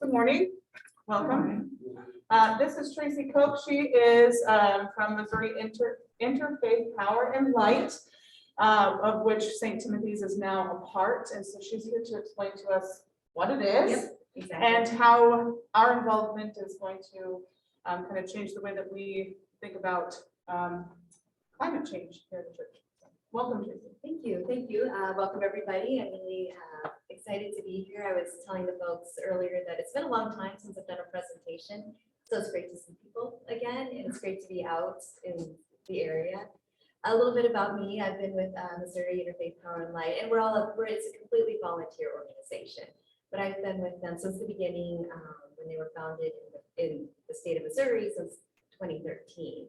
Good morning. Welcome. This is Tracy Koch. She is from Missouri Interfaith Power and Light, of which St. Timothy's is now a part. And so she's here to explain to us what it is. Yep, exactly. And how our involvement is going to kind of change the way that we think about climate change here at the church. So, welcome, Tracy. Thank you. Thank you. Welcome, everybody. I'm really excited to be here. I was telling the folks earlier that it's been a long time since I've done a presentation. So it's great to see people again, and it's great to be out in the area. A little bit about me. I've been with Missouri Interfaith Power and Light, and it's a completely volunteer organization. But I've been with them since the beginning, when they were founded in the state of Missouri since 2013.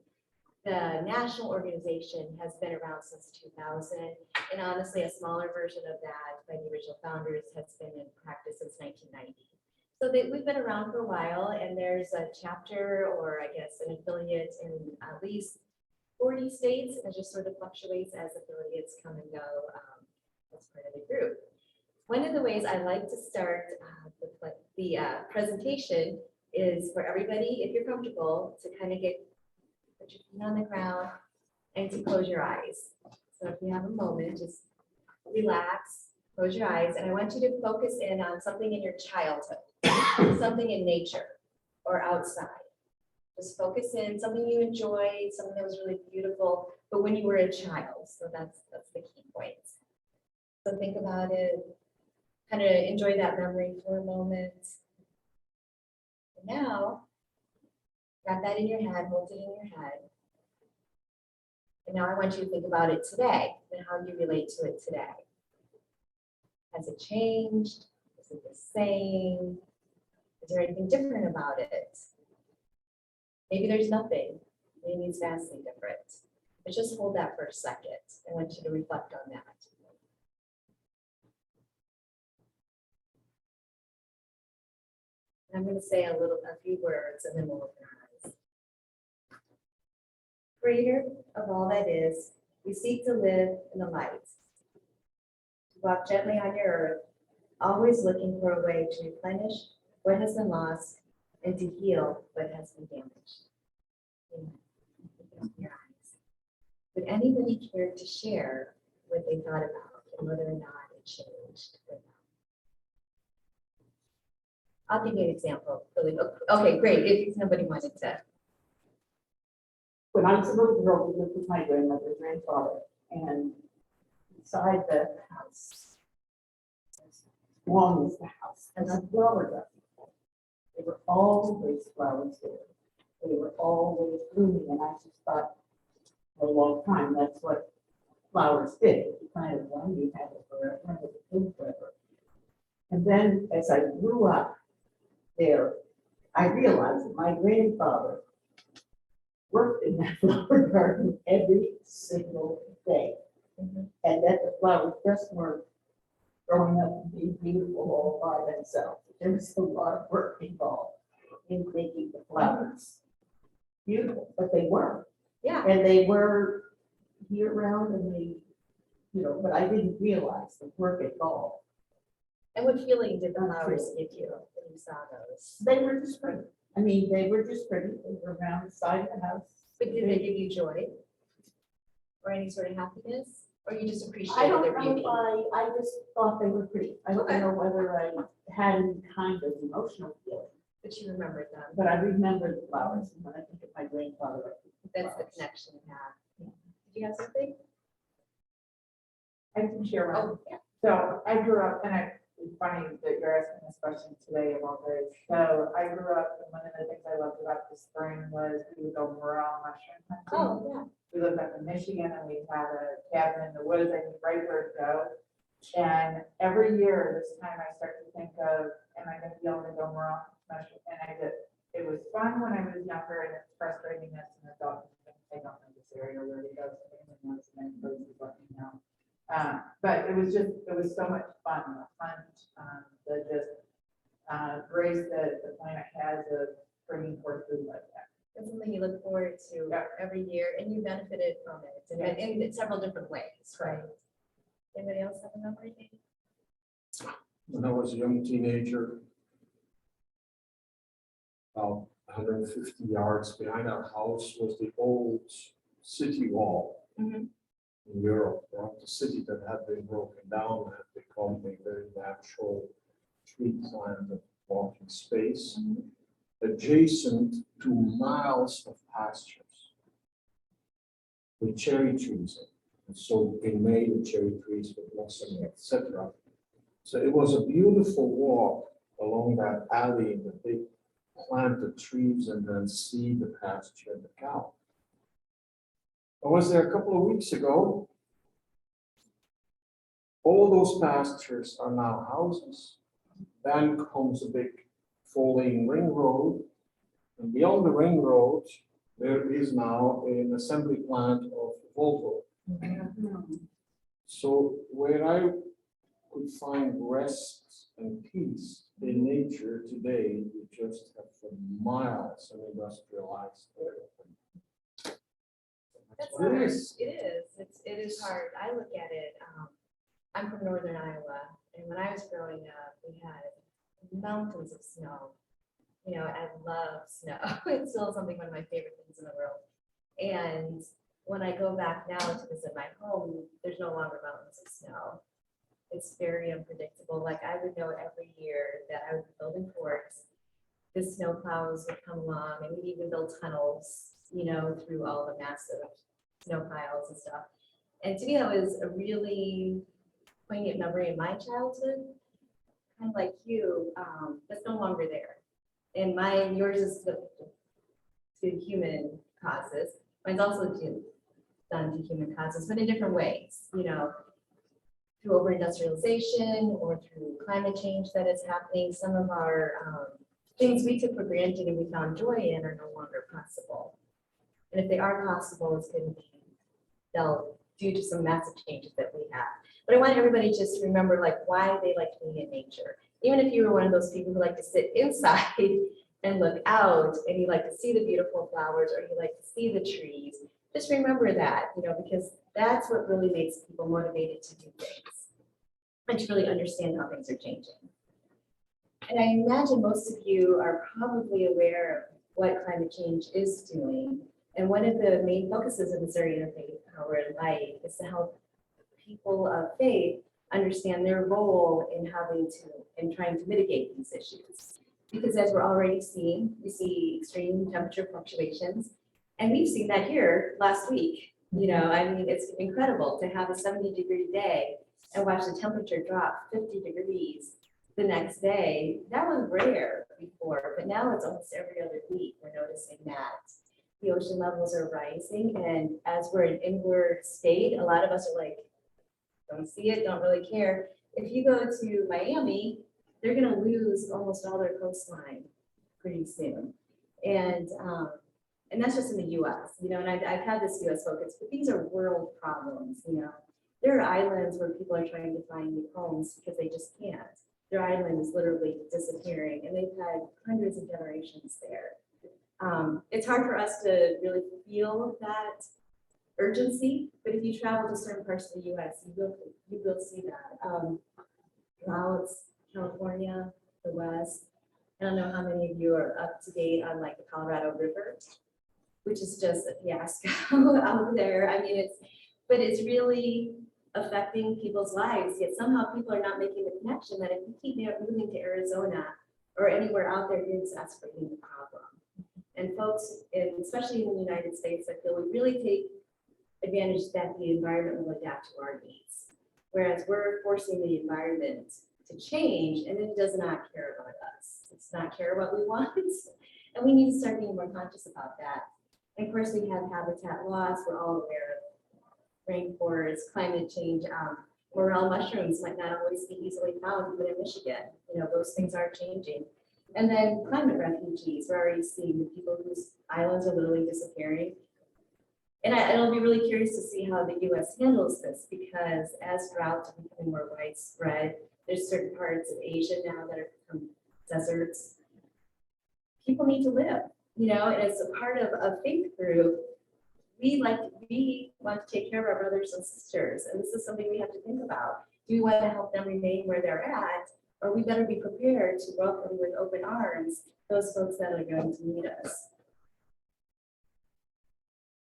The national organization has been around since 2000, and honestly, a smaller version of that by the original founders has been in practice since 1990. So we've been around for a while, and there's a chapter, or I guess an affiliate, in at least 40 states, and it just sort of fluctuates as affiliates come and go as part of the group. One of the ways I like to start the presentation is for everybody, if you're comfortable, to kind of put your feet on the ground and to close your eyes. So if you have a moment, just relax, close your eyes, and I want you to focus in on something in your childhood, something in nature or outside. Just focus in something you enjoyed, something that was really beautiful, but when you were a child. So that's the key point. So think about it, kind of enjoy that memory for a moment. And now, wrap that in your head, hold it in your head. And now I want you to think about it today and how you relate to it today. Has it changed? Is it the same? Is there anything different about it? Maybe there's nothing. Maybe it's vastly different. But just hold that for a second. I want you to reflect on that. I'm going to say a few words, and then we'll open our eyes. Creator of all that is, we seek to live in the light, to walk gently on your earth, always looking for a way to replenish what has been lost and to heal what has been damaged. Open your eyes. Would anybody care to share what they thought about and whether or not it changed with them? I'll give you an example. Okay, great. If nobody wanted to. When I was a little girl, we lived with my grandmother and grandfather, and beside the house, as long as the house, was a flower garden. There were always flowers there. They were always blooming, and I just thought for a long time that's what flowers did. You planted one, you had it forever, and it bloomed forever. And then as I grew up there, I realized that my grandfather worked in that flower garden every single day. And that the flowers just weren't growing up and being beautiful all by themselves. There was a lot of work involved in making the flowers beautiful, but they weren't. Yeah. And they were year round, and they, but I didn't realize the work involved. And what feeling did the flowers give you when you saw those? They were just pretty. I mean, they were just pretty. They were around the side of the house. But did they give you joy or any sort of happiness, or you just I appreciated don't their beauty? know if I just thought they were pretty. I don't Okay. know whether I had any kind of emotional feeling, But you remembered them. but I remember the flowers. And when I think of my grandfather, I think of That's the flowers. connection you have. Did you have something? I can share one. Oh, yeah. So I grew up, and it's funny that you're asking this question today of all this. So I grew up, and one of the things I loved about the spring was we would go morel mushroom hunting. Oh, yeah. We lived up in Michigan, and we had a cabin in the woods. I knew right where to go. And every year, this time I start to think of, am I going to be able to go morel mushroom? And I did. It was fun when I was younger, and it's frustrating as an adult. I don't know this area where to go. So anyone knows many places, let me know. But it was so much fun, the grace that the planet has of bringing forth food like that. It's something you look forward to every year, and you benefited from it in several different ways, right? Anybody else have a memory? When I was a young teenager, about 150 yards behind our house was the old city wall Mhm. in Europe, around the city that had been broken down and had become a very natural tree planted walking space Mhm. adjacent to miles of pastures with cherry trees. And so they made the cherry trees with blossom, etc. So it was a beautiful walk along that alley in the big planted trees and then see the pasture and the cow. I was there a couple of weeks ago. All those pastures are now houses. Then comes a big four-lane ring road. And beyond the ring road, there is now an assembly plant of Volvo. So where I could find rest and peace in nature today, you just have for miles of industrialized area. That's what it hard. is. It is hard. I look at it, I'm from northern Iowa, and when I was growing up, we had mountains of snow. You know, I love snow. It's still something, one of my favorite things in the world. And when I go back now to visit my home, there's no longer mountains of snow. It's very unpredictable. Like I would know every year that I would be building forts, the snow plows would come along, and we'd even build tunnels, you know, through all the massive snow piles and stuff. And to me, that was a really poignant memory in my childhood, kind of like you, that's no longer there. And yours is to human causes. Mine's also done to human causes, but in different ways, you know, through over-industrialization or through climate change that is happening. Some of our things we took for granted and we found joy in are no longer possible. And if they are possible, it's going to be dealt due to some massive changes that we have. But I want everybody just to remember like why they like being in nature. Even if you were one of those people who like to sit inside and look out and you like to see the beautiful flowers or you like to see the trees, just remember that, you know, because that's what really makes people motivated to do things and to really understand how things are changing. And I imagine most of you are probably aware of what climate change is doing. And one of the main focuses of Missouri Interfaith Power and Light is to help people of faith understand their role in trying to mitigate these issues. Because as we're already seeing, we see extreme temperature fluctuations. And we've seen that here last week. You know, I mean, it's incredible to have a 70-degree day and watch the temperature drop 50 degrees the next day. That was rare before, but now it's almost every other week we're noticing that. The ocean levels are rising, and as we're in inward state, a lot of us are like, don't see it, don't really care. If you go to Miami, they're gonna lose almost all their coastline pretty soon. And that's just in the US, you know, and I've had this US focus, but these are world problems, you know. There are islands where people are trying to find new homes because they just can't. Their island is literally disappearing, and they've had hundreds of generations there. It's hard for us to really feel that urgency, but if you travel to certain parts of the US, you will see that. Droughts, California, the West. I don't know how many of you are up to date on like the Colorado River, which is just a fiasco out there. I mean, it's really affecting people's lives, yet somehow people are not making the connection that if you keep moving to Arizona or anywhere out there, you're exacerbating the problem. And folks, especially in the United States, I feel we really take advantage that the environment will adapt to our needs. Whereas we're forcing the environment to change and it does not care about us. It's not care what we want. And we need to start being more conscious about that. And of course, we have habitat loss. We're all aware of rainforests, climate change. Morel mushrooms might not always be easily found even in Michigan. You know, those things are changing. And then climate refugees. We're already seeing the people whose islands are literally disappearing. And it'll be really curious to see how the US handles this, because as droughts are becoming more widespread, there's certain parts of Asia now that are becoming deserts. People need to live, you know, and as a part of a faith group, we want to take care of our brothers and sisters. And this is something we have to think about. Do we want to help them remain where they're at? or we better be prepared to welcome with open arms those folks that are going to need us.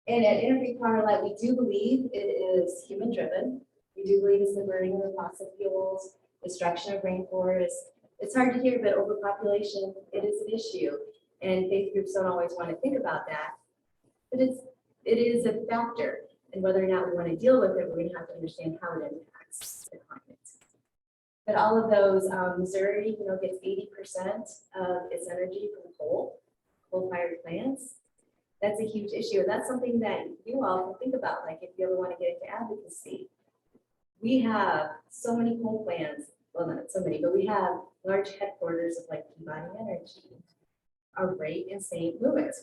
And at Interfaith Power and Light, we do believe it is human driven. We do believe it's the burning of fossil fuels, destruction of rainforests. It's hard to hear, but overpopulation, it is an issue. And faith groups don't always want to think about that. But it is a factor. And whether or not we want to deal with it, we're going to have to understand how it impacts the climate. But all of those, Missouri, gets 80% of its energy from coal-fired plants. That's a huge issue. And that's something that you all can think about, like if you ever want to get into advocacy. We have so many coal plants, well, not so many, but we have large headquarters of like Peabody Energy are right in St. Louis,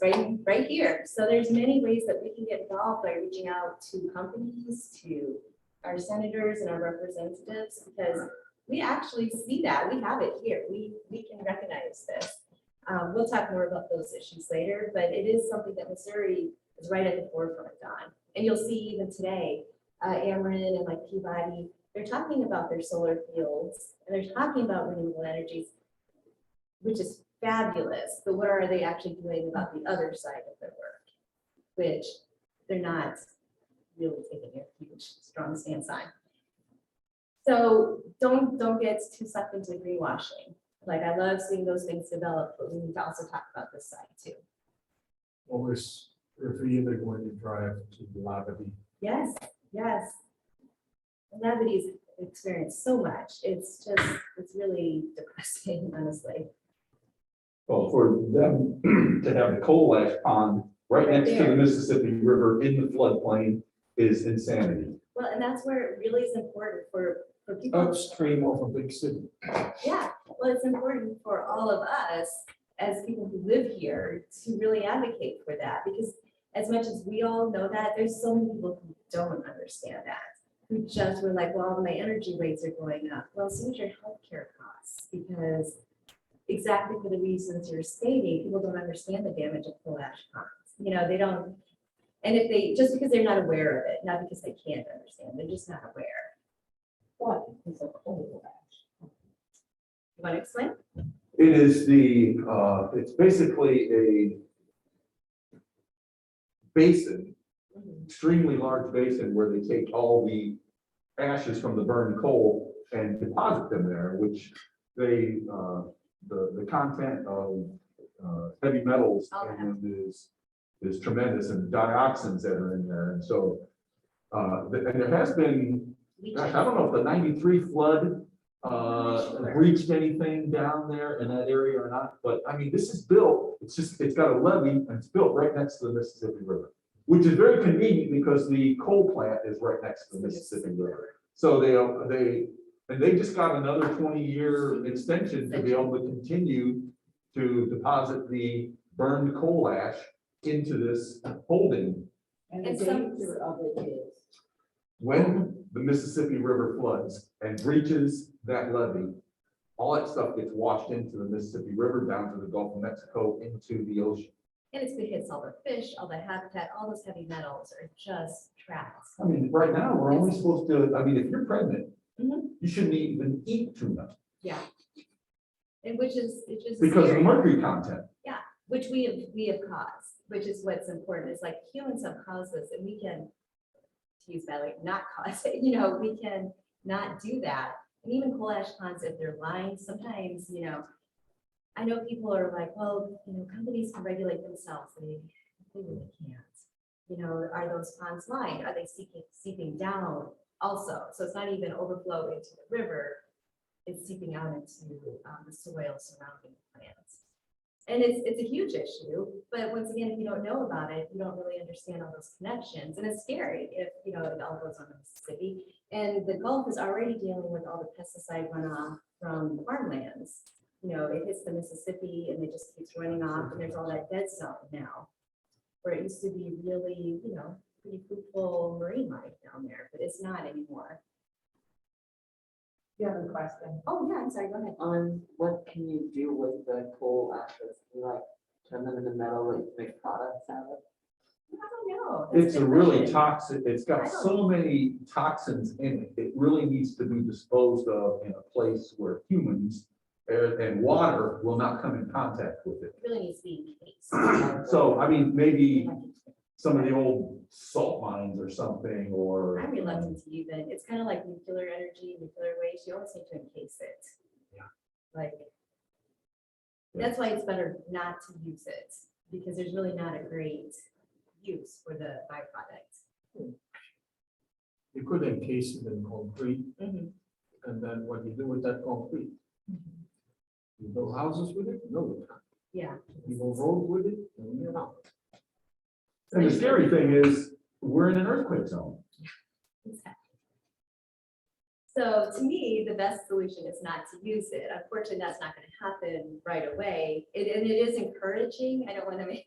right here. So there's many ways that we can get involved by reaching out to companies, to our senators and our representatives, because we actually see that. We have it here. We can recognize this. We'll talk more about those issues later, but it is something that Missouri is right at the forefront on. And you'll see even today, Ameren and like Peabody, they're talking about their solar fields and they're talking about renewable energies, which is fabulous. But what are they actually doing about the other side of their work, which they're not really taking a huge, strong stance on. So don't get too sucked into greenwashing. Like I love seeing those things develop, but we need to also talk about this side too. Well, if either going to drive to Labadee. Yes. Levity's experienced so much. It's really depressing, honestly. Well, for them to have the coal ash pond right next to the Mississippi River in the floodplain is insanity. Well, and that's where it really is important for people. Upstream of a big city. Yeah, well, it's important for all of us as people who live here to really advocate for that, because as much as we all know that, there's so many people who don't understand that, who just were like, well, my energy rates are going up. Well, so is your healthcare costs, because exactly for the reasons you're stating, people don't understand the damage of coal ash ponds. They don't, and if they, just because they're not aware of it, not because they can't understand, they're just not aware. What is a coal ash? You want to explain? It is it's basically a basin, extremely large basin where they take all the ashes from the burned coal and deposit them there, which the content of heavy metals in them is tremendous, and dioxins that are in there. And so, and there has been, gosh, I don't know if the 93 flood reached anything down there in that area or not, but I mean, this is built, it's got a levee and it's built right next to the Mississippi River, which is very convenient because the coal plant is right next to the Mississippi River. So they just got another 20-year extension to be able to continue to deposit the burned coal ash into this holding. And the And some- danger of it is. When the Mississippi River floods and breaches that levee, all that stuff gets washed into the Mississippi River, down to the Gulf of Mexico, into the ocean. And it hits all the fish, all the habitat, all those heavy metals are just trapped. I mean, right now, we're only supposed to, I mean, if you're pregnant, Mhm. you shouldn't even eat tuna Yeah. And which is because of scary, the mercury content. which we have caused, which is what's important. It's like humans have caused this, and we can, to use that, like not cause it, we can not do that. And even coal ash ponds, if they're lined, sometimes, I know people are like, well, companies can regulate themselves. They really can't. Are those ponds lined? Are they seeping down also? So it's not even overflow into the river. It's seeping out into the soil surrounding the plants. And it's a huge issue, but once again, if you don't know about it, you don't really understand all those connections. And it's scary if, it all goes on the Mississippi. And the Gulf is already dealing with all the pesticide runoff from the farmlands. It hits the Mississippi and it just keeps running off, and there's all that dead zone now, where it used to be really, pretty fruitful marine life down there, but it's not anymore. You have a question? Oh, yeah, I'm sorry, go ahead. On what can you do with the coal ashes? Can you like turn them into metal that you make products out of? I don't know. That's It's good a really question. toxic, it's I got don't- so many toxins in it. It really needs to be disposed of in a place where humans and water will not come in contact with it. It really needs to be encased. So, I mean, maybe some of the old salt mines or something, or. I'm reluctant to even, it's kind of like nuclear energy, nuclear waste, you always need to encase it. Yeah. Like, that's why it's better not to use it, because there's really not a great use for the byproduct. You could encase it in concrete, Mhm. and then what you do with that concrete? You build houses with it? No, you can't. Yeah. You build road with it? No, you don't. And the scary thing is, we're in an earthquake zone. Exactly. So to me, the best solution is not to use it. Unfortunately, that's not going to happen right away. And it is encouraging. I don't want to make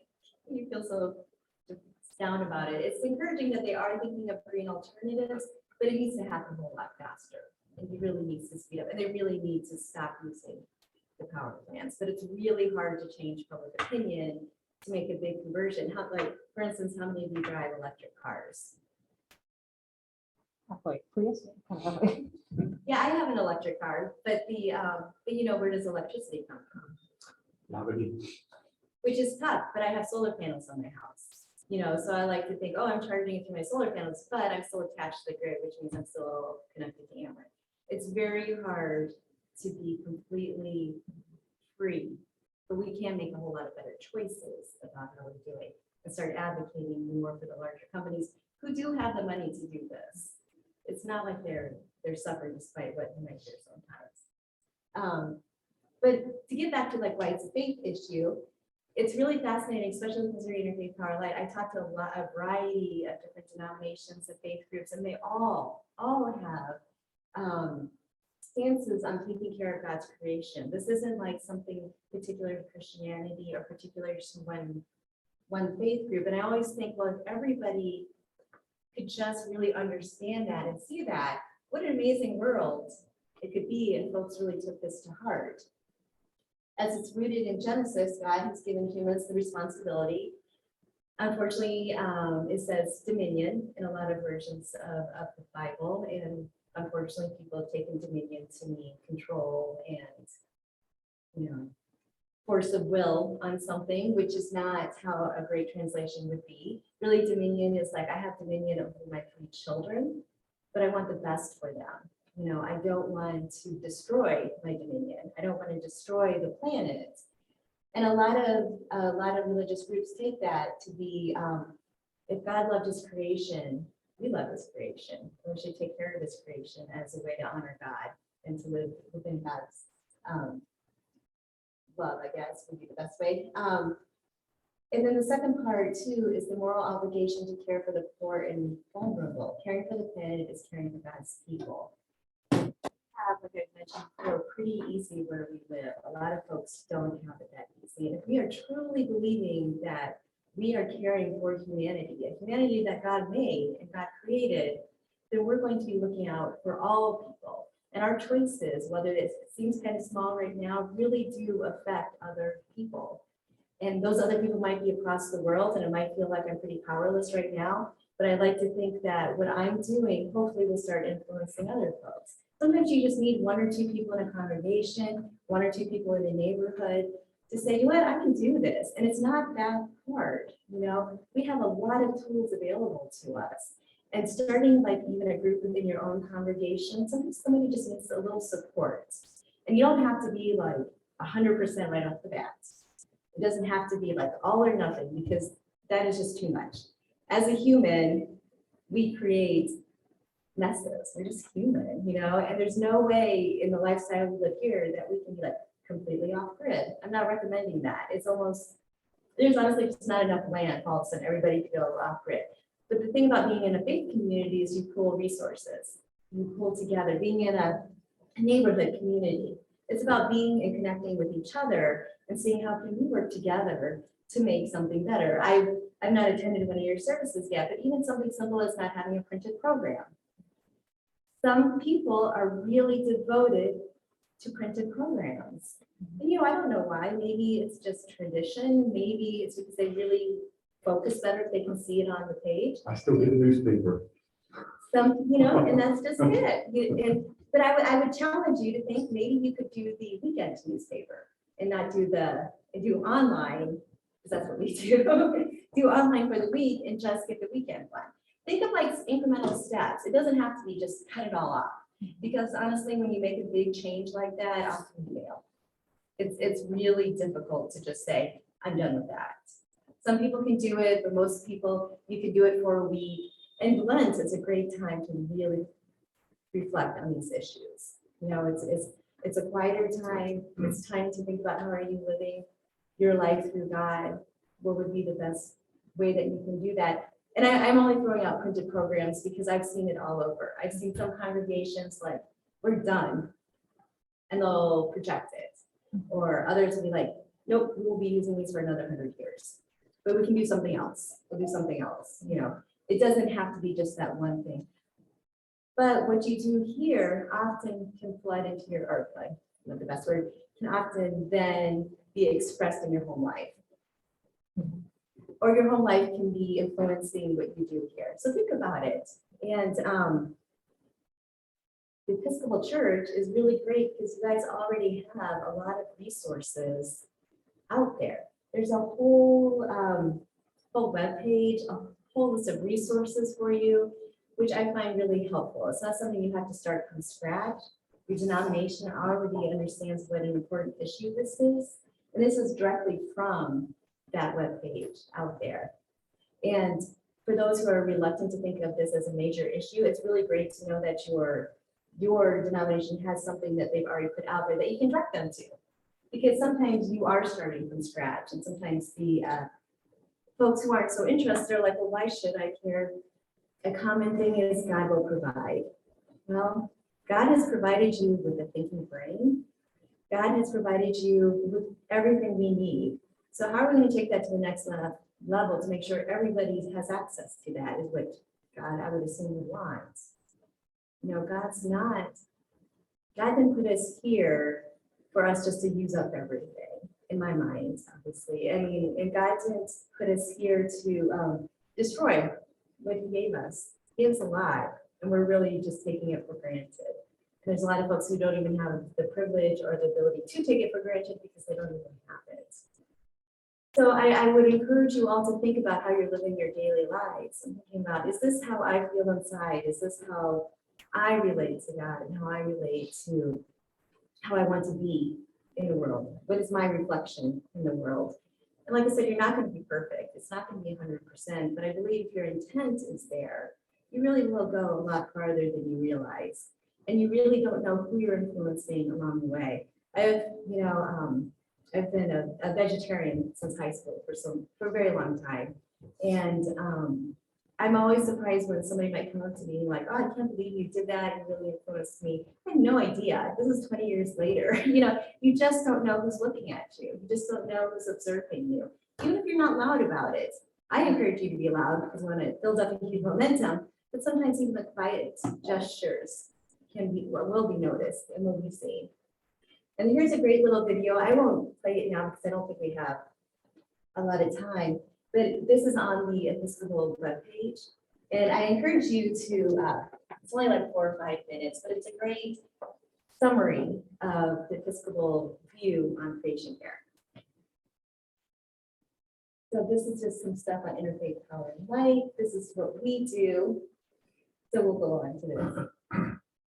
you feel so down about it. It's encouraging that they are thinking of green alternatives, but it needs to happen a whole lot faster. And he really needs to speed up, and they really need to stop using the power plants. But it's really hard to change public opinion to make a big conversion. How, like, for instance, how many of you drive electric cars? Yeah, I have an electric car, but where does electricity come from? Which is tough, but I have solar panels on my house. So I like to think, oh, I'm charging it through my solar panels, but I'm still attached to the grid, which means I'm still connected to Ameren. It's very hard to be completely free, but we can make a whole lot of better choices about how we're doing and start advocating more for the larger companies who do have the money to do this. It's not like they're suffering despite what you might hear sometimes. But to get back to like why it's a faith issue, it's really fascinating, especially with Missouri Interfaith Power Light. I talked to a variety of different denominations of faith groups, and they all have stances on taking care of God's creation. This isn't like something particular to Christianity or particular to one faith group. And I always think, well, if everybody could just really understand that and see that, what an amazing world it could be, and folks really took this to heart. As it's rooted in Genesis, God has given humans the responsibility. Unfortunately, it says dominion in a lot of versions of the Bible, and unfortunately, people have taken dominion to mean control and, force of will on something, which is not how a great translation would be. Really, dominion is like, I have dominion over my 3 children, but I want the best for them. I don't want to destroy my dominion. I don't want to destroy the planet. And a lot of religious groups take that to be, if God loved his creation, we love his creation. We should take care of his creation as a way to honor God and to live within God's love, I guess, would be the best way. And then the second part too is the moral obligation to care for the poor and vulnerable. Caring for the planet is caring for God's people. Like I mentioned before, pretty easy where we live. A lot of folks don't have it that easy. And if we are truly believing that we are caring for humanity, a humanity that God made and God created, then we're going to be looking out for all people. And our choices, whether it seems kind of small right now, really do affect other people. And those other people might be across the world, and it might feel like I'm pretty powerless right now. But I like to think that what I'm doing hopefully will start influencing other folks. Sometimes you just need 1 or 2 people in a congregation, 1 or 2 people in a neighborhood to say, you know what, I can do this. And it's not that hard. We have a lot of tools available to us. And starting like even a group within your own congregation, sometimes somebody just needs a little support. And you don't have to be like 100% right off the bat. It doesn't have to be like all or nothing, because that is just too much. As a human, we create messes. We're just human, and there's no way in the lifestyle we live here that we can be like completely off grid. I'm not recommending that. It's almost, there's honestly just not enough land for all of a sudden everybody to go off grid. But the thing about being in a faith community is you pool resources. You pull together, being in a neighborhood community. It's about being and connecting with each other and seeing how can we work together to make something better. I've not attended one of your services yet, but even something simple as not having a printed program. Some people are really devoted to printed programs. And I don't know why. Maybe it's just tradition. Maybe it's because they really focus better if they can see it on the page. I still get a newspaper. Some, and that's just it. But I would challenge you to think maybe you could do the weekend newspaper and not do do online, because that's what we do. Do online for the week and just get the weekend one. Think of like incremental steps. It doesn't have to be just cut it all off. Because honestly, when you make a big change like that, often you fail. It's really difficult to just say, I'm done with that. Some people can do it, but most people, you can do it for a week. And Lent is a great time to really reflect on these issues. It's a quieter time. It's time to think about how are you living your life through God? What would be the best way that you can do that? And I'm only throwing out printed programs because I've seen it all over. I've seen some congregations like, we're done, and they'll project it. Or others will be like, nope, we will be using these for another 100 years. But we can do something else. We'll do something else. It doesn't have to be just that one thing. But what you do here often can flood into your, or like, not the best word, can often then be expressed in your home life. Or your home life can be influencing what you do here. So think about it. And the Episcopal Church is really great because you guys already have a lot of resources out there. There's a whole webpage, a whole list of resources for you, which I find really helpful. It's not something you have to start from scratch. Your denomination already understands what an important issue this is. And this is directly from that webpage out there. And for those who are reluctant to think of this as a major issue, it's really great to know that your denomination has something that they've already put out there that you can direct them to. Because sometimes you are starting from scratch, and sometimes the folks who aren't so interested are like, well, why should I care? A common thing is God will provide. Well, God has provided you with a thinking brain. God has provided you with everything we need. So how are we going to take that to the next level to make sure everybody has access to that is what God, I would assume, would want. God didn't put us here for us just to use up everything, in my mind, obviously. I mean, and God didn't put us here to destroy what he gave us. He gave us a lot, and we're really just taking it for granted. And there's a lot of folks who don't even have the privilege or the ability to take it for granted because they don't even have it. So I would encourage you all to think about how you're living your daily lives and thinking about, is this how I feel inside? Is this how I relate to God and how I relate to how I want to be in the world? What is my reflection in the world? And like I said, you're not going to be perfect. It's not going to be 100%, but I believe if your intent is there, you really will go a lot farther than you realize. And you really don't know who you're influencing along the way. I've been a vegetarian since high school for a very long time. And I'm always surprised when somebody might come up to me like, oh, I can't believe you did that. It really influenced me. I had no idea. This is 20 years later. You just don't know who's looking at you. You just don't know who's observing you. Even if you're not loud about it. I encourage you to be loud because we want to build up and keep momentum. But sometimes even the quiet gestures will be noticed and will be seen. And here's a great little video. I won't play it now because I don't think we have a lot of time, but this is on the Episcopal webpage. And I encourage you to, it's only like 4 or 5 minutes, but it's a great summary of the Episcopal view on creation care. So this is just some stuff on interfaith power and light. This is what we do. So we'll go on to this.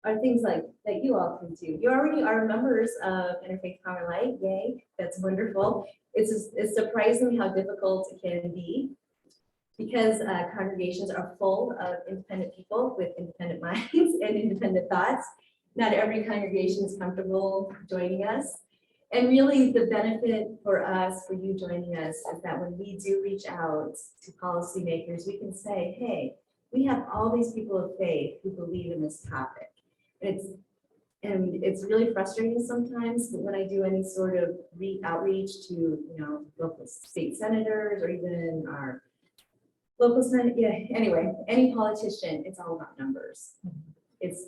Are things like that you all can do. You already are members of Interfaith Power Light. Yay, that's wonderful. It's surprising how difficult it can be because congregations are full of independent people with independent minds and independent thoughts. Not every congregation is comfortable joining us. And really the benefit for us, for you joining us, is that when we do reach out to policymakers, we can say, hey, we have all these people of faith who believe in this topic. It's really frustrating sometimes, but when I do any sort of outreach to local state senators or even our local senate, anyway, any politician, it's all about numbers. It's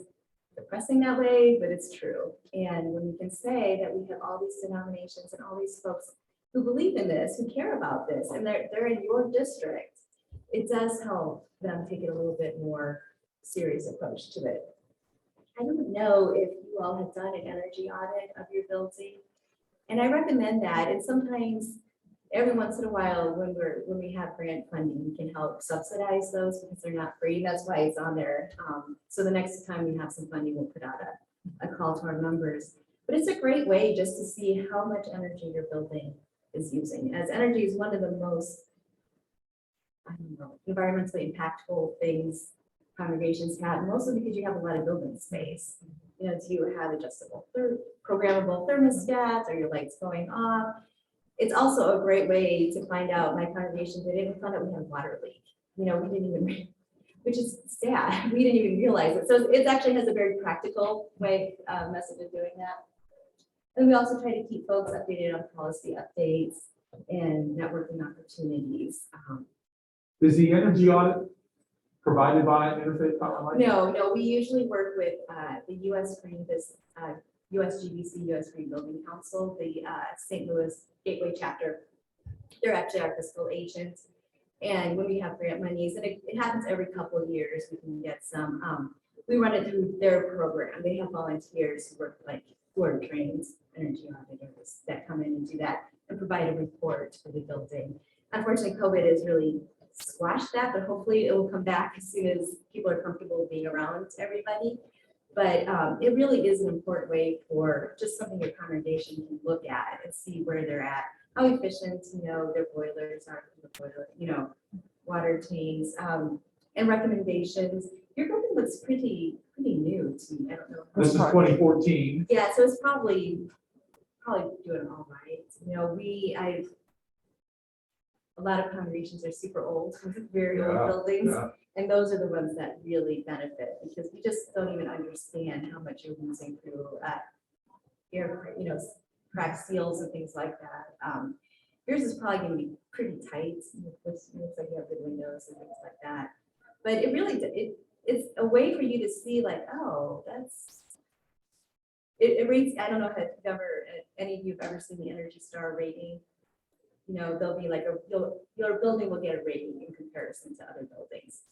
depressing that way, but it's true. And when we can say that we have all these denominations and all these folks who believe in this, who care about this, and they're in your district, it does help them take it a little bit more serious approach to it. I don't know if you all have done an energy audit of your building, and I recommend that. And sometimes, every once in a while, when we have grant funding, we can help subsidize those because they're not free. That's why it's on there. So the next time we have some funding, we'll put out a call to our members. But it's a great way just to see how much energy your building is using, as energy is one of the most, I don't know, environmentally impactful things congregations have, mostly because you have a lot of building space. You know, do you have adjustable programmable thermostats? Are your lights going off? It's also a great way to find out, my congregation did it and found out we had a water leak. You know, we didn't even, which is sad. We didn't even realize it. So it actually has a very practical way, method of doing that. And we also try to keep folks updated on policy updates and networking opportunities. Is the energy audit provided by Interfaith Power and Light? No, we usually work with the US Green USGBC, US Green Building Council, the St. Louis Gateway Chapter. They're actually our fiscal agents. And when we have grant monies, and it happens every couple of years, we can get some, we run it through their program. They have volunteers who work like Florida Trains, energy auditors that come in and do that and provide a report for the building. Unfortunately, COVID has really squashed that, but hopefully it will come back as soon as people are comfortable being around everybody. But it really is an important way for just something your congregation can look at and see where they're at, how efficient, you know, their boilers are, water tanks, and recommendations. Your building looks pretty new to me. I don't know. This is 2014. Yeah, so it's probably doing all right. You know, a lot of congregations are super old, very old buildings. Yeah. And those are the ones that really benefit because we just don't even understand how much you're losing through air, cracked seals and things like that. Yours is probably going to be pretty tight. It looks like you have good windows and things like that. But it really, it's a way for you to see like, oh, it rates. I don't know if any of you have ever seen the Energy Star rating. You know, they'll be like your building will get a rating in comparison to other buildings.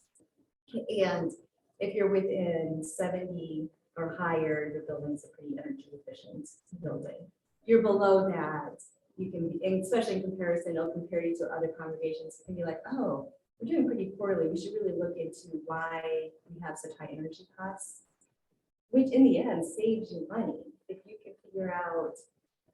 And if you're within 70 or higher, your building's a pretty energy efficient building. You're below that, you can be, and especially in comparison, it'll compare you to other congregations. You can be like, oh, we're doing pretty poorly. We should really look into why we have such high energy costs, which in the end saves you money. If you can figure out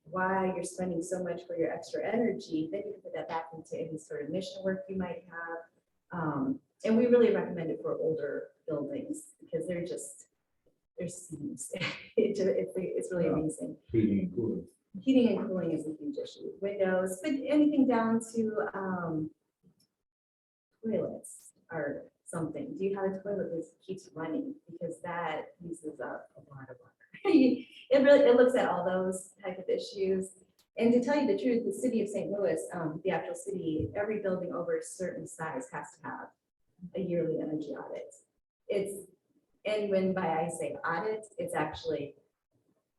why you're spending so much for your extra energy, then you can put that back into any sort of mission work you might have. And we really recommend it for older buildings because they're seams. It's really amazing. Heating and cooling. Heating and cooling is a huge issue. Windows, but anything down to toilets or something. Do you have a toilet that keeps running? Because that uses up a lot of water. It looks at all those type of issues. And to tell you the truth, the city of St. Louis, the actual city, every building over a certain size has to have a yearly energy audit. And when I say audit, it's actually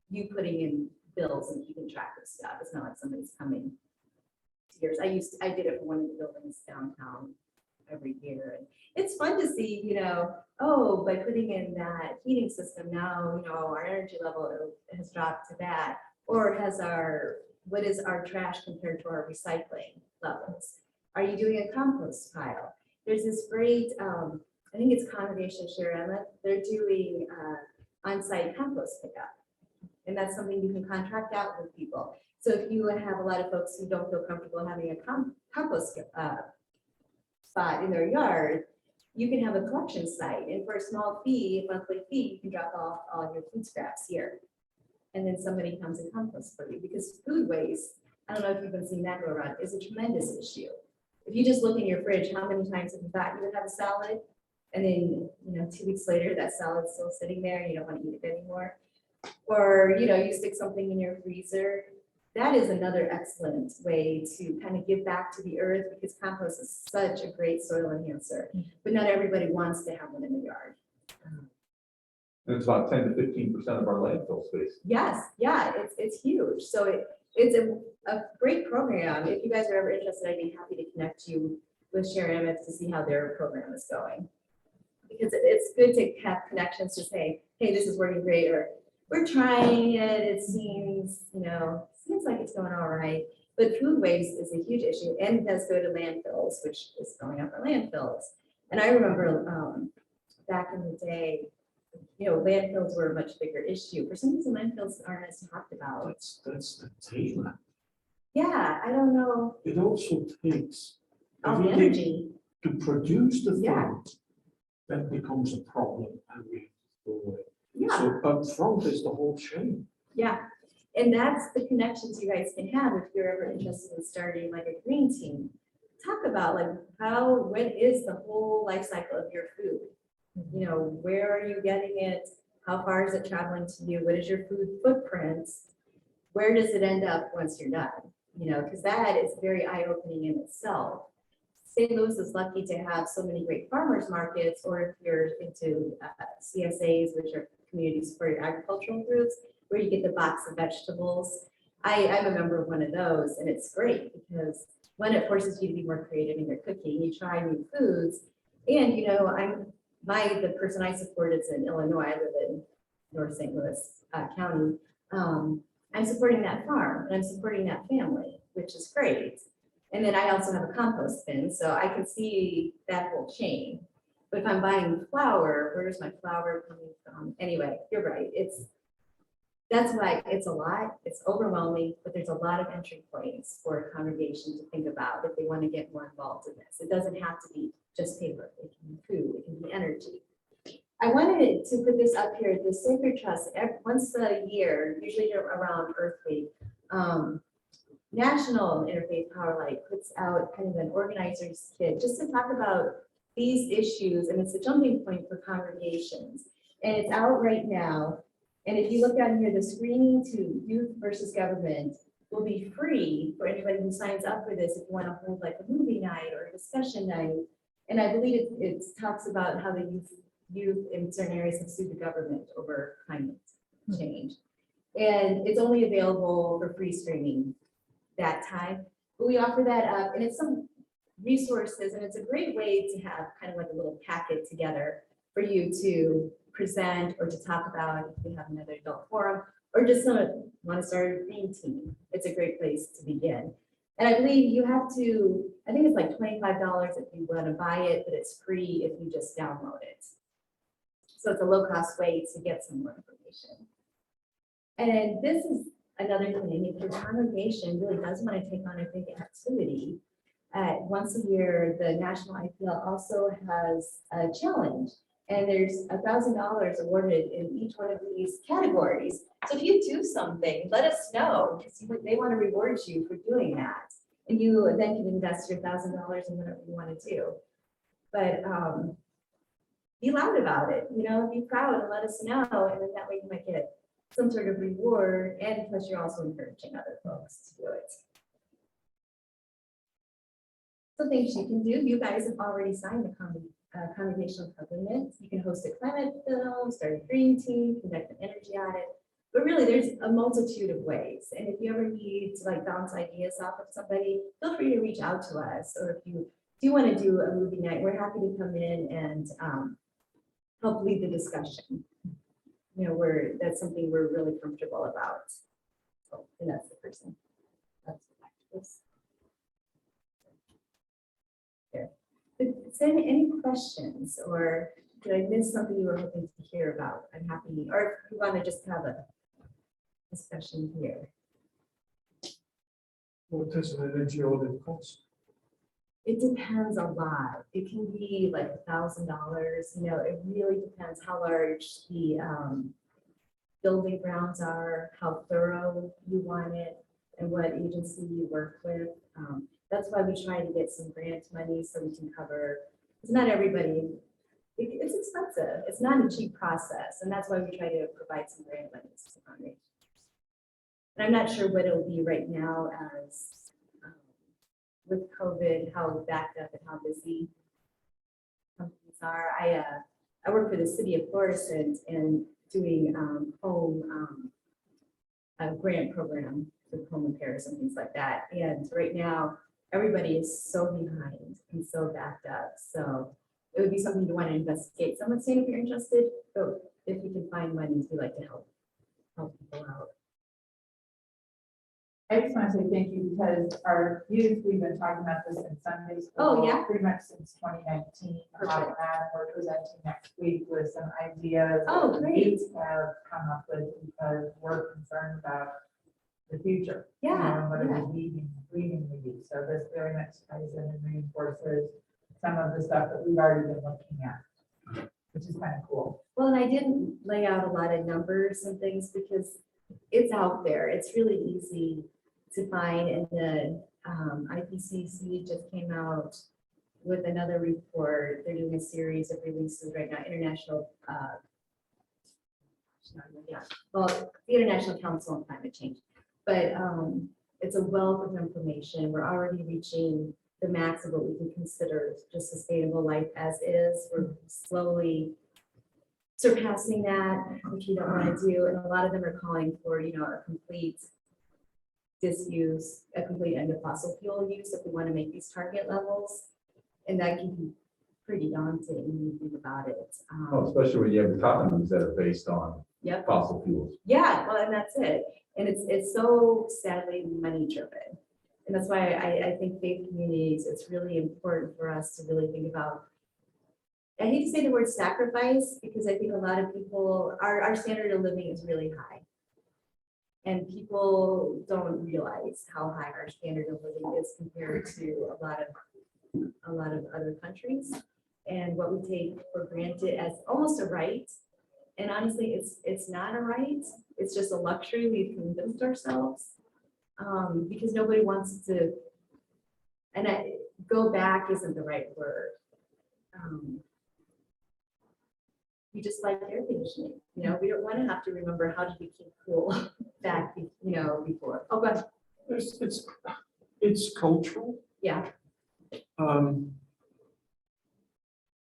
you putting in bills and keeping track of stuff. It's not like somebody's coming to yours. I did it for one of the buildings downtown every year. And it's fun to see, oh, by putting in that heating system now, our energy level has dropped to that, or what is our trash compared to our recycling levels? Are you doing a compost pile? There's this great, I think it's Congregation Share. They're doing on-site compost pickup. And that's something you can contract out with people. So if you have a lot of folks who don't feel comfortable having a compost spot in their yard, you can have a collection site. And for a small fee, monthly fee, you can drop off all your food scraps here. And then somebody comes and composts for you, because food waste, I don't know if you've been seeing that go around, is a tremendous issue. If you just look in your fridge, how many times have you thought you would have a salad? And then, 2 weeks later, that salad's still sitting there and you don't want to eat it anymore. Or, you stick something in your freezer. That is another excellent way to kind of give back to the earth, because compost is such a great soil enhancer, but not everybody wants to have one in the yard. And it's about 10 to 15% of our landfill space. Yes, yeah, it's huge. So it's a great program. If you guys are ever interested, I'd be happy to connect you with Sharon Emmett to see how their program is going. Because it's good to have connections to say, hey, this is working great, or we're trying it, it seems like it's going all right. But food waste is a huge issue and it does go to landfills, which is going up our landfills. And I remember back in the day, landfills were a much bigger issue. For some reason, landfills aren't as talked about. That's the tailor. Yeah, I don't know. It also takes All the everything energy. to produce the Yeah. food. That becomes a problem and we have to go away. Yeah, So up front is the whole chain. yeah. And that's the connections you guys can have if you're ever interested in starting like a green team. Talk about like what is the whole life cycle of your food? Where are you getting it? How far is it traveling to you? What is your food footprint? Where does it end up once you're done? Because that is very eye-opening in itself. St. Louis is lucky to have so many great farmers markets, or if you're into CSAs, which are community supported agricultural groups, where you get the box of vegetables. I'm a member of one of those, and it's great because one, it forces you to be more creative in your cooking. You try new foods, and the person I support is in Illinois. I live in North St. Louis County. I'm supporting that farm and I'm supporting that family, which is great. And then I also have a compost bin, so I can see that whole chain. But if I'm buying flour, where's my flour coming from? Anyway, you're right. That's why it's a lot. It's overwhelming, but there's a lot of entry points for a congregation to think about if they want to get more involved in this. It doesn't have to be just paper. It can be food. It can be energy. I wanted to put this up here. The Sacred Trust, once a year, usually around Earth Week, National Interfaith Power Light puts out kind of an organizer's kit just to talk about these issues, and it's a jumping point for congregations. And it's out right now. And if you look down here, the screening to youth versus government will be free for anybody who signs up for this if you want to hold like a movie night or a discussion night. And I believe it talks about how the youth in certain areas have sued the government over climate change. And it's only available for free streaming that time, but we offer that up, and it's some resources, and it's a great way to have kind of like a little packet together for you to present or to talk about if we have another adult forum, or just want to start a green team. It's a great place to begin. And I believe you have to, I think it's like $25 if you want to buy it, but it's free if you just download it. So it's a low-cost way to get some more information. And this is another thing, if your congregation really does want to take on a big activity, once a year, the National IPL also has a challenge, and there's $1,000 awarded in each one of these categories. So if you do something, let us know, because they want to reward you for doing that. And you then can invest your $1,000 in whatever you want to do. But be loud about it, be proud and let us know, and then that way you might get some sort of reward, and plus you're also encouraging other folks to do it. So things you can do, you guys have already signed the congregational covenant. You can host a climate film, start a green team, conduct an energy audit, but really there's a multitude of ways. And if you ever need to like bounce ideas off of somebody, feel free to reach out to us. Or if you do want to do a movie night, we're happy to come in and help lead the discussion. That's something we're really comfortable about. So, and that's the person. That's the activist. There. Send any questions, or did I miss something you were hoping to hear about? I'm happy, or if you want to just have a discussion here. What does an energy audit cost? It depends a lot. It can be like $1,000. It really depends how large the building grounds are, how thorough you want it, and what agency you work with. That's why we try to get some grant money so we can cover. It's not everybody. It's expensive. It's not a cheap process, and that's why we try to provide some grant money to congregations. And I'm not sure what it'll be right now as. With COVID, how backed up and how busy companies are. I work for the city of Florissant and doing home a grant program with home repairs and things like that. And right now, everybody is so behind and so backed up. So it would be something to want to investigate. Someone's saying if you're interested, so if you can find money, we like to help people out. I just want to say thank you because our youth, we've been talking about this in Sunday school. Oh, yeah? Pretty much since 2019. Perfect. And we're presenting next week with some ideas. Oh, that great. youth have come up with because we're concerned about the future. You know, Yeah, What are yeah. we leaving the youth? So this very much ties in and reinforces some of the stuff that we've already been looking at, which is kind of cool. Well, and I didn't lay out a lot of numbers and things because it's out there. It's really easy to find. And the IPCC just came out with another report. They're doing a series of releases right now, the International Council on Climate Change. But it's a wealth of information. We're already reaching the max of what we can consider just sustainable life as is. We're slowly surpassing that, which we don't want to do. And a lot of them are calling for, a complete disuse, a complete end of fossil fuel use if we want to make these target levels. And that can be pretty daunting when you think about it. Well, especially when you have economies that are based on Yep. fossil fuels. Yeah, well, and that's it. And it's so sadly money driven. And that's why I think faith communities, it's really important for us to really think about, I hate to say the word sacrifice, because I think a lot of people, our standard of living is really high. And people don't realize how high our standard of living is compared to a lot of other countries. And what we take for granted as almost a right. And honestly, it's not a right. It's just a luxury we've convinced ourselves. Because nobody wants to, and go back isn't the right word. We just like air conditioning, we don't want to have to remember how did we keep cool back, before. Oh, but It's cultural. yeah,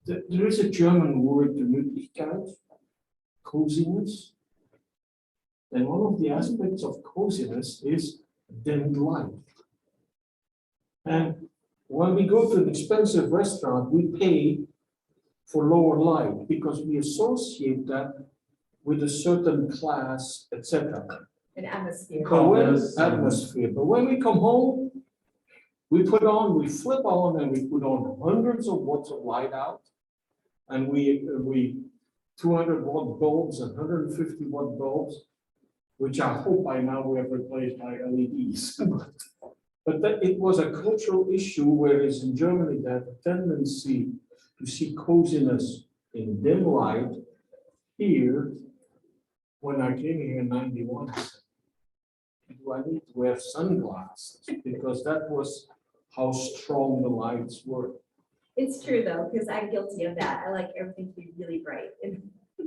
There is a German word, Gemütlichkeit, coziness. And one of the aspects of coziness is dimmed light. And when we go to an expensive restaurant, we pay for lower light because we associate that with a certain class, etc. an atmosphere. Atmosphere. But when we come home, we flip on and we put on hundreds of watts of light out. And we 200 watt bulbs and 150 watt bulbs, which I hope by now we have replaced by LEDs. But it was a cultural issue, whereas in Germany they have a tendency to see coziness in dim light. Here, when I came here in 91, I said, do I need to wear sunglasses? Because that was how strong the lights were. It's true though, because I'm guilty of that. I like everything to be really bright and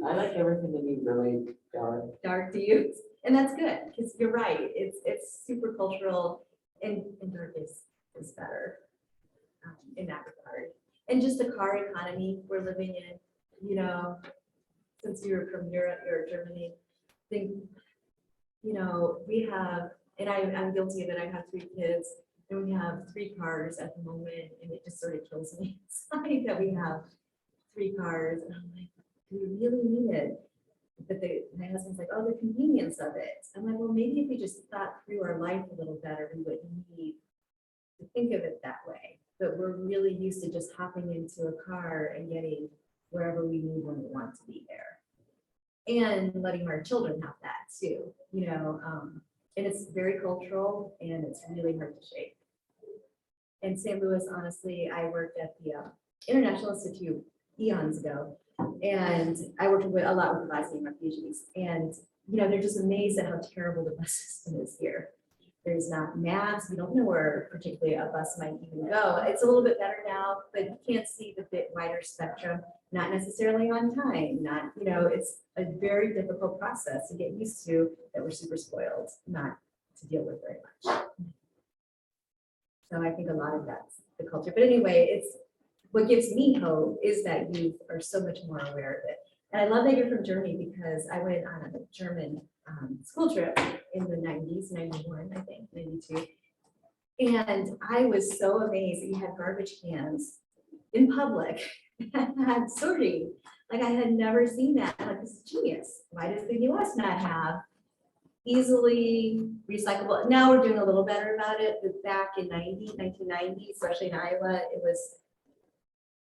I like everything to be really dark. dark to use. And that's good, because you're right. It's super cultural and dark is better in that regard. And just the car economy we're living in, since you're from Europe or Germany, think, we have, and I'm guilty of it. I have 3 kids and we have 3 cars at the moment, and it just sort of kills me inside that we have 3 cars. And I'm like, do we really need it? But my husband's like, oh, the convenience of it. I'm like, well, maybe if we just thought through our life a little better, we wouldn't need to think of it that way. But we're really used to just hopping into a car and getting wherever we need when we want to be there. And letting our children have that too, and it's very cultural and it's really hard to shake. In St. Louis, honestly, I worked at the International Institute eons ago. And I worked with a lot with Bosnian refugees, and they're just amazed at how terrible the bus system is here. There's not maps. We don't know where particularly a bus might even go. It's a little bit better now, but you can't see the bit wider spectrum, not necessarily on time, it's a very difficult process to get used to that we're super spoiled, not to deal with very much. So I think a lot of that's the culture. But anyway, what gives me hope is that youth are so much more aware of it. And I love that you're from Germany because I went on a German school trip in the 90s, 91, I think, 92. And I was so amazed that you had garbage cans in public that had sorting. Like I had never seen that. I'm like, this is genius. Why does the US not have easily recyclable? Now we're doing a little better about it, but back in 1990, especially in Iowa, it was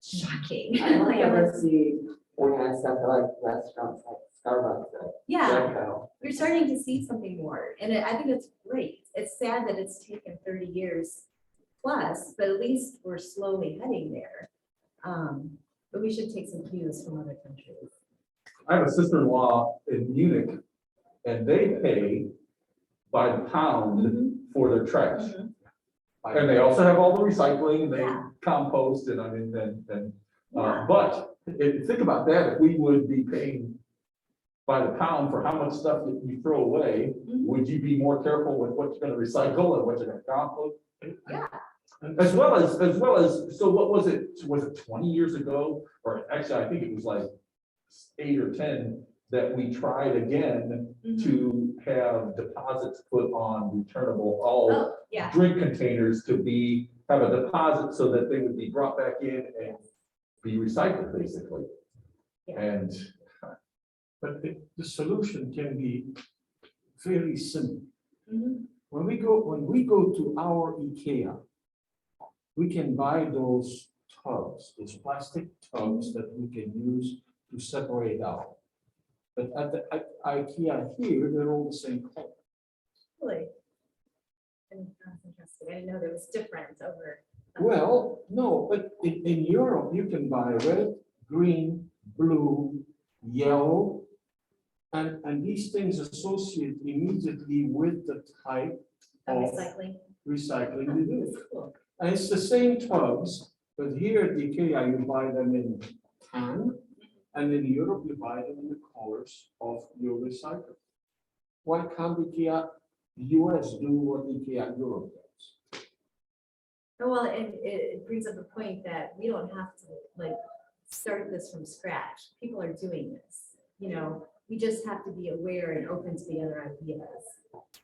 shocking. I only Like, it ever was- see organized stuff at like restaurants like Starbucks. Yeah, Redco. we're starting to see something more, and I think it's great. It's sad that it's taken 30 years plus, but at least we're slowly heading there. But we should take some cues from other countries. I have a sister-in-law in Munich, and they pay by the pound for their trash. Mhm. And they also have all the recycling, they Yeah. compost, and I mean, and Yeah. but think about that, if we would be paying by the pound for how much stuff that you throw away, Mhm. would you be more careful with what you're gonna recycle and what you're gonna compost? Yeah. As well as, so what was it 20 years ago? Or actually, I think it was like 8 or 10 that we tried again Mhm. to have deposits put on returnable, all Oh, yeah. drink containers to have a deposit so that they would be brought back in and be recycled, basically. Yeah. And But the solution can be very simple. Mhm. When we go to our IKEA, we can buy those tubs, those plastic tubs that we can use to separate out. But at IKEA here, they're all the same color. Really? And that's interesting. I didn't know there was difference over. Well, no, but in Europe, you can buy red, green, blue, yellow. And these things associate immediately with the type Of of recycling. recycling you do. That's cool. And it's the same tubs, but here at IKEA, you buy them in tan, and in Europe, you buy them in the colors of your recycle. Why can't IKEA US do what IKEA Europe does? Oh, well, and it brings up a point that we don't have to like start this from scratch. People are doing this, we just have to be aware and open to the other ideas.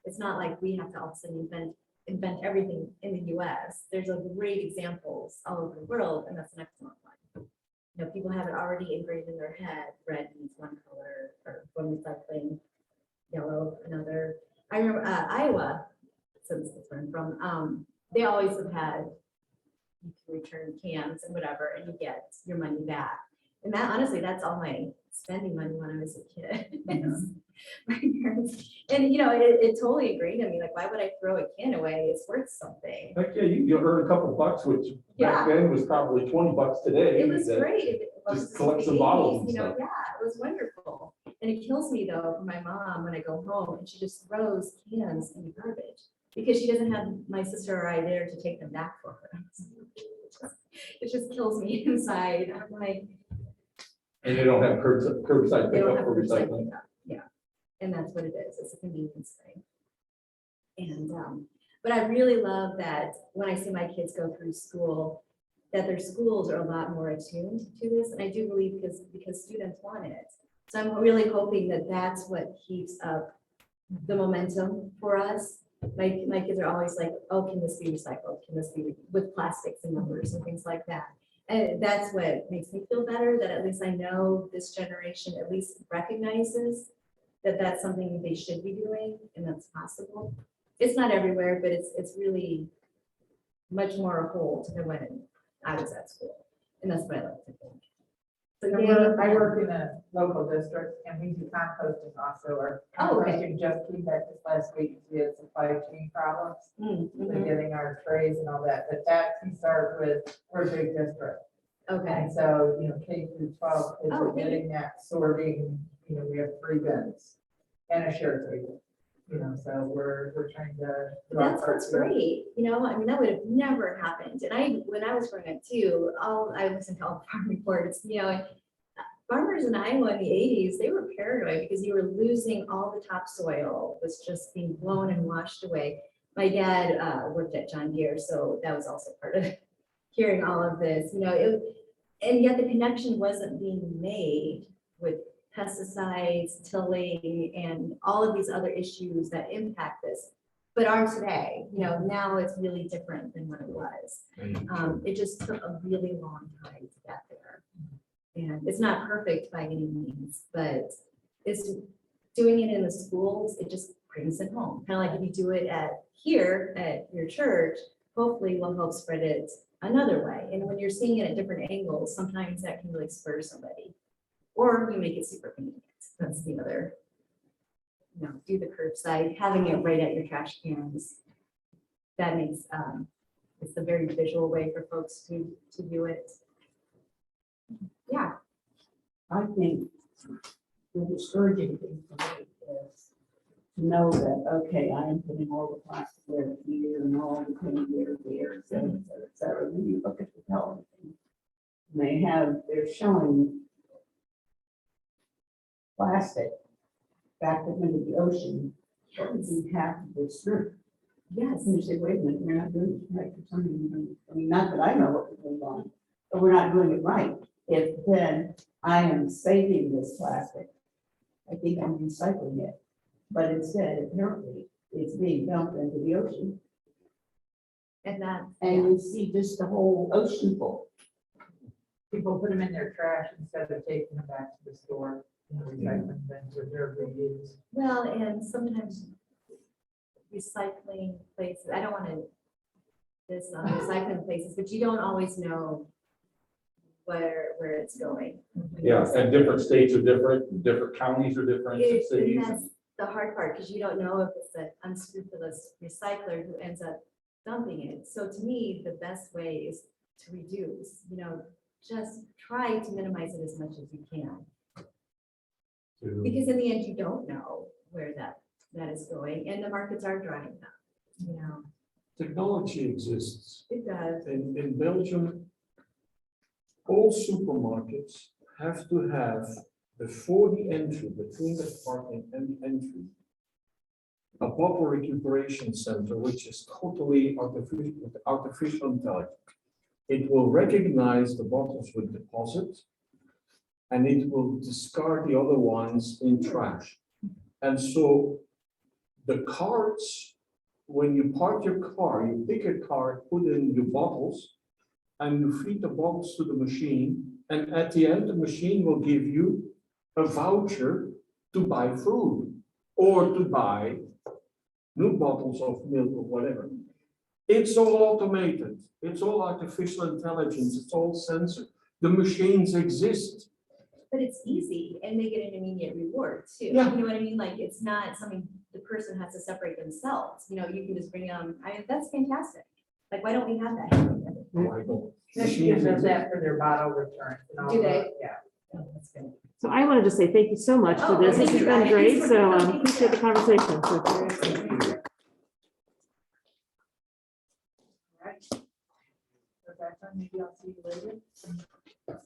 It's not like we have to all of a sudden invent everything in the US. There's a great examples all over the world, and that's an excellent one. People have it already ingrained in their head, red means one color, or one recycling, yellow, another. I remember Iowa, since that's where I'm from, they always have had, you can return cans and whatever, and you get your money back. And that, honestly, that's all my spending money when I was a kid. My parents, and it totally agreed to me, like, why would I throw a can away? It's worth something. heck yeah, you earn a couple bucks, which Yeah. back then was probably 20 bucks today. It was that- great. just collect some bottles and Yeah, stuff. it was wonderful. And it kills me though, for my mom, when I go home and she just throws cans in the garbage because she doesn't have my sister or I there to take them back for her. It just kills me inside. I'm like, And they don't have curbside they don't pickup have for recycling. recycling. Yeah, and that's what it is. It's a convenience thing. And, but I really love that when I see my kids go through school, that their schools are a lot more attuned to this. And I do believe because students want it. So I'm really hoping that that's what keeps up the momentum for us. My kids are always like, oh, can this be recycled? Can this be with plastics and numbers and things like that? And that's what makes me feel better, that at least I know this generation at least recognizes that that's something they should be doing and that's possible. It's not everywhere, but it's really much more a whole than when I was at school. And that's what I like to think. So I work in a local district and we do composting also, or Oh, okay. composting just came back this last week, we had supply chain problems. Mm-hmm. With getting our trays and all that, but that can start with, we're a big district. Okay, And so, K through 12, kids Oh, are getting that sorting, we have 3 bins and a share table. So we're trying to. do our that's part what's here. great. I mean, that would have never happened. And when I was growing up too, I listened to all the farm reports, farmers in Iowa in the 80s, they were paranoid because you were losing all the topsoil, was just being blown and washed away. My dad worked at John Deere, so that was also part of it. hearing all of this, and yet the connection wasn't being made with pesticides, tilling, and all of these other issues that impact this, but are today. Now it's really different than what it was. It just took a really long time to get there. And it's not perfect by any means, but it's doing it in the schools, it just brings it home. Kind of like if you do it here at your church, hopefully will help spread it another way. And when you're seeing it at different angles, sometimes that can really spur somebody. Or you make it super convenient. That's the other, do the curbside, having it right at your trash cans. That makes, it's a very visual way for folks to do it. Yeah. I think the discouraging thing for me is to know that, okay, I am putting all the plasticware here and all the cleanware there, et cetera, et cetera, et cetera. Then you look at the television, and they're showing plastic back into the ocean, in half of the surf. Yes, and you say, wait a minute, we're not doing it right for some reason. I mean, not that I know what we're doing wrong, but we're not doing it right. If then I am saving this plastic, I think I'm recycling it, but instead, apparently, it's being dumped into the ocean. And you see just the whole ocean full. People put them in their trash instead of taking them back to the store, recycling them for their reuse. Well, and sometimes recycling places, I don't want to this recycling places, but you don't always know where it's going. Yeah, and different states are different counties are different, And cities. that's the hard part, because you don't know if it's an unscrupulous recycler who ends up dumping it. So to me, the best way is to reduce, just try to minimize it as much as you can. Because in the end, you don't know where that is going, and the markets are drying up, Technology exists. It does. In Belgium, all supermarkets have to have before the entry, between the parking and entry, a bottle recuperation center, which is totally artificial intelligence. It will recognize the bottles with deposit, and it will discard the other ones in trash. And so the carts, when you park your car, you pick a cart, put in your bottles, and you feed the bottles to the machine, and at the end, the machine will give you a voucher to buy food or to buy new bottles of milk or whatever. It's all automated. It's all artificial intelligence. It's all censored. The machines exist. But it's easy, and they get an immediate reward too. Yeah. You know what I mean? Like, it's not something the person has to separate themselves. You can just bring them. That's fantastic. Like, why don't we have that? Why don't? Michigan does that for their bottle returns. and all Do they? that, Yeah. Oh, that's good. So I wanted to say thank you so much for Oh, this. This thank has you, been guys. great. So Thank you. appreciate the conversation. So- Right. So that's fine. Maybe I'll see you later.